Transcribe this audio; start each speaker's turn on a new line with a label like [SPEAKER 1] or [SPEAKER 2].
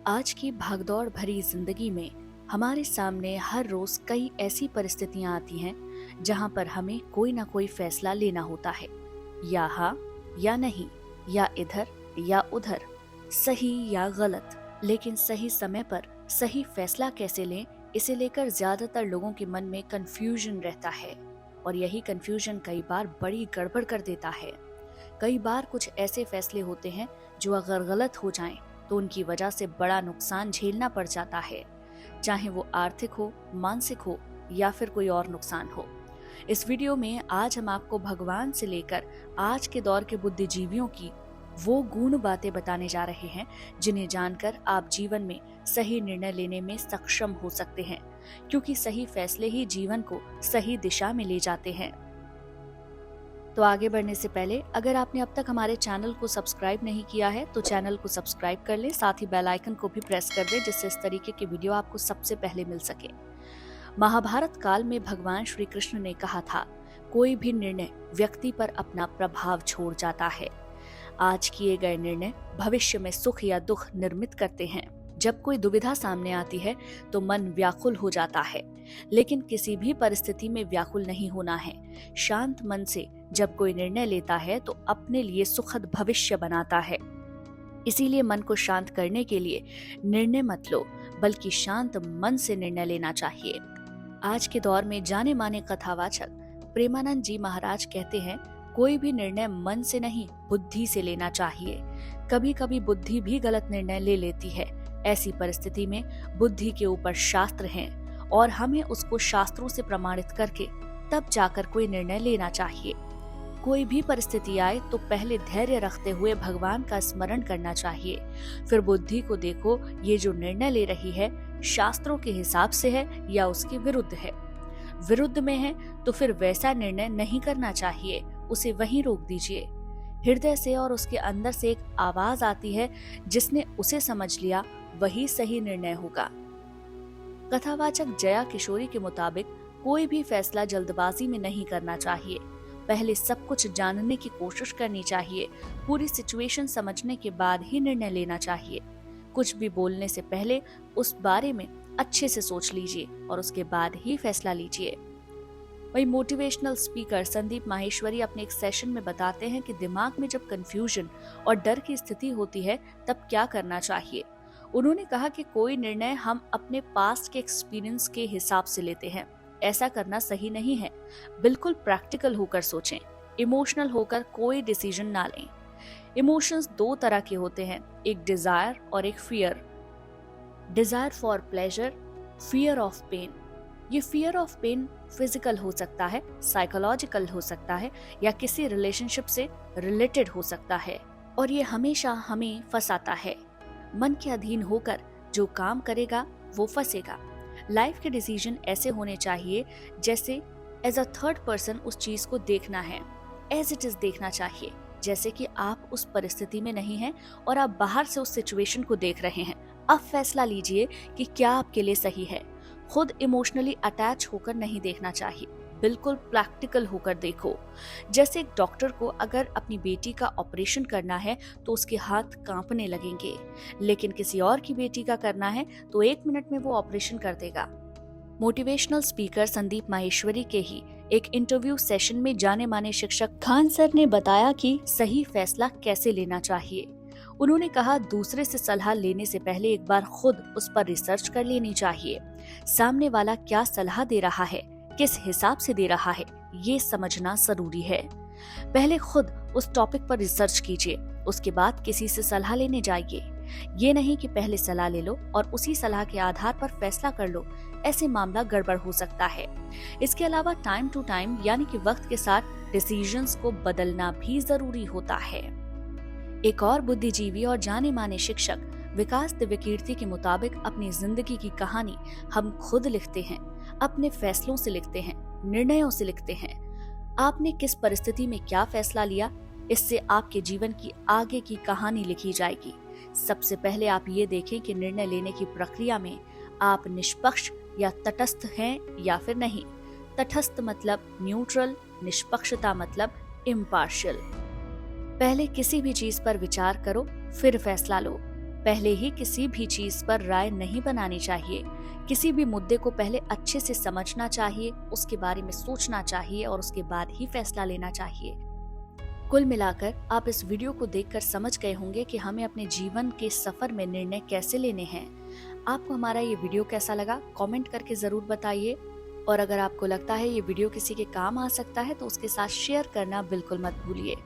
[SPEAKER 1] आज की भागदौड़ भरी जिंदगी में हमारे सामने हर रोज कई ऐसी परिस्थितियां आती हैं जहां पर हमें कोई ना कोई फैसला लेना होता है। या हाँ या नहीं, या इधर या उधर, सही या गलत। लेकिन सही समय पर सही फैसला कैसे लें, इसे लेकर ज्यादातर लोगों के मन में कंफ्यूजन रहता है। और यही कंफ्यूजन कई बार बड़ी गड़बड़ कर देता है। कई बार कुछ ऐसे फैसले होते हैं जो अगर गलत हो जाएं तो उनकी वजह से बड़ा नुकसान झेलना पड़ जाता है, चाहे वो आर्थिक हो, मानसिक हो या फिर कोई और नुकसान हो। इस वीडियो में आज हम आपको भगवान से लेकर आज के दौर के बुद्धिजीवियों की वो गूढ़ बातें बताने जा रहे हैं जिन्हें जानकर आप जीवन में सही निर्णय लेने में सक्षम हो सकते हैं, क्योंकि सही फैसले ही जीवन को सही दिशा में ले जाते हैं। तो आगे बढ़ने से पहले अगर आपने अब तक हमारे चैनल को सब्सक्राइब नहीं किया है तो चैनल को सब्सक्राइब कर लें, साथ ही बेल आइकन को भी प्रेस कर दें जिससे इस तरीके के वीडियो आपको सबसे पहले मिल सके। महाभारत काल में भगवान श्री कृष्ण ने कहा था, कोई भी निर्णय व्यक्ति पर अपना प्रभाव छोड़ जाता है। आज किए गए निर्णय भविष्य में सुख या दुख निर्मित करते हैं। जब कोई दुविधा सामने आती है तो मन व्याकुल हो जाता है, लेकिन किसी भी परिस्थिति में व्याकुल नहीं होना है। शांत मन से जब कोई निर्णय लेता है तो अपने लिए सुखद भविष्य बनाता है। इसीलिए मन को शांत करने के लिए निर्णय मत लो, बल्कि शांत मन से निर्णय लेना चाहिए। आज के दौर में जाने माने कथावाचक प्रेमानंद जी महाराज कहते हैं, कोई भी निर्णय मन से नहीं बुद्धि से लेना चाहिए। कभी कभी बुद्धि भी गलत निर्णय ले लेती है। ऐसी परिस्थिति में बुद्धि के ऊपर शास्त्र हैं और हमें उसको शास्त्रों से प्रमाणित करके तब जाकर कोई निर्णय लेना चाहिए। कोई भी परिस्थिति आए तो पहले धैर्य रखते हुए भगवान का स्मरण करना चाहिए। फिर बुद्धि को देखो, ये जो निर्णय ले रही है शास्त्रों के हिसाब से है या उसके विरुद्ध है। विरुद्ध में है तो फिर वैसा निर्णय नहीं करना चाहिए, उसे वहीं रोक दीजिए। हृदय से और उसके अंदर से एक आवाज आती है, जिसने उसे समझ लिया वही सही निर्णय होगा। कथावाचक जया किशोरी के मुताबिक कोई भी फैसला जल्दबाजी में नहीं करना चाहिए। पहले सब कुछ जानने की कोशिश करनी चाहिए। पूरी सिचुएशन समझने के बाद ही निर्णय लेना चाहिए। कुछ भी बोलने से पहले उस बारे में अच्छे से सोच लीजिए और उसके बाद ही फैसला लीजिए। वही मोटिवेशनल स्पीकर संदीप माहेश्वरी अपने एक सेशन में बताते हैं कि दिमाग में जब कंफ्यूजन और डर की स्थिति होती है तब क्या करना चाहिए। उन्होंने कहा कि कोई निर्णय हम अपने पास्ट के एक्सपीरियंस के हिसाब से लेते हैं, ऐसा करना सही नहीं है। बिल्कुल प्रैक्टिकल होकर सोचें, इमोशनल होकर कोई डिसीजन ना लें। इमोशंस दो तरह के होते हैं, एक डिजायर और एक fear. Desire for pleasure, fear of pain. ये फियर ऑफ पेन फिजिकल हो सकता है, साइकोलॉजिकल हो सकता है या किसी रिलेशनशिप से रिलेटेड हो सकता है, और ये हमेशा हमें फंसाता है। मन के अधीन होकर जो काम करेगा वो फंसेगा। लाइफ के डिसीजन ऐसे होने चाहिए जैसे एज अ थर्ड पर्सन उस चीज को देखना है, एज इट इज देखना चाहिए, जैसे कि आप उस परिस्थिति में नहीं हैं और आप बाहर से उस सिचुएशन को देख रहे हैं। अब फैसला लीजिए कि क्या आपके लिए सही है। खुद इमोशनली अटैच होकर नहीं देखना चाहिए, बिल्कुल प्रैक्टिकल होकर देखो। जैसे एक डॉक्टर को अगर अपनी बेटी का ऑपरेशन करना है तो उसके हाथ कांपने लगेंगे, लेकिन किसी और की बेटी का करना है तो 1 मिनट में वो ऑपरेशन कर देगा। मोटिवेशनल स्पीकर संदीप माहेश्वरी के ही एक इंटरव्यू सेशन में जाने माने शिक्षक खान सर ने बताया कि सही फैसला कैसे लेना चाहिए। उन्होंने कहा, दूसरे से सलाह लेने से पहले एक बार खुद उस पर रिसर्च कर लेनी चाहिए। सामने वाला क्या सलाह दे रहा है, किस हिसाब से दे रहा है, ये समझना जरूरी है। पहले खुद उस टॉपिक पर रिसर्च कीजिए, उसके बाद किसी से सलाह लेने जाइए। ये नहीं कि पहले सलाह ले लो और उसी सलाह के आधार पर फैसला कर लो, ऐसे मामला गड़बड़ हो सकता है। इसके अलावा टाइम टू टाइम यानी कि वक्त के साथ डिसीजंस को बदलना भी जरूरी होता है। एक और बुद्धिजीवी और जाने माने शिक्षक विकास दिव्यकीर्ति के मुताबिक अपनी जिंदगी की कहानी हम खुद लिखते हैं, अपने फैसलों से लिखते हैं, निर्णयों से लिखते हैं। आपने किस परिस्थिति में क्या फैसला लिया, इससे आपके जीवन की आगे की कहानी लिखी जाएगी। सबसे पहले आप ये देखें कि निर्णय लेने की प्रक्रिया में आप निष्पक्ष या तटस्थ हैं या फिर नहीं। तटस्थ मतलब न्यूट्रल, निष्पक्षता मतलब इम्पार्शियल। पहले किसी भी चीज पर विचार करो, फिर फैसला लो। पहले ही किसी भी चीज पर राय नहीं बनानी चाहिए। किसी भी मुद्दे को पहले अच्छे से समझना चाहिए, उसके बारे में सोचना चाहिए और उसके बाद ही फैसला लेना चाहिए। कुल मिलाकर आप इस वीडियो को देखकर समझ गए होंगे कि हमें अपने जीवन के सफर में निर्णय कैसे लेने हैं। आपको हमारा ये वीडियो कैसा लगा कमेंट करके जरूर बताइए, और अगर आपको लगता है ये वीडियो किसी के काम आ सकता है तो उसके साथ शेयर करना बिल्कुल मत भूलिए।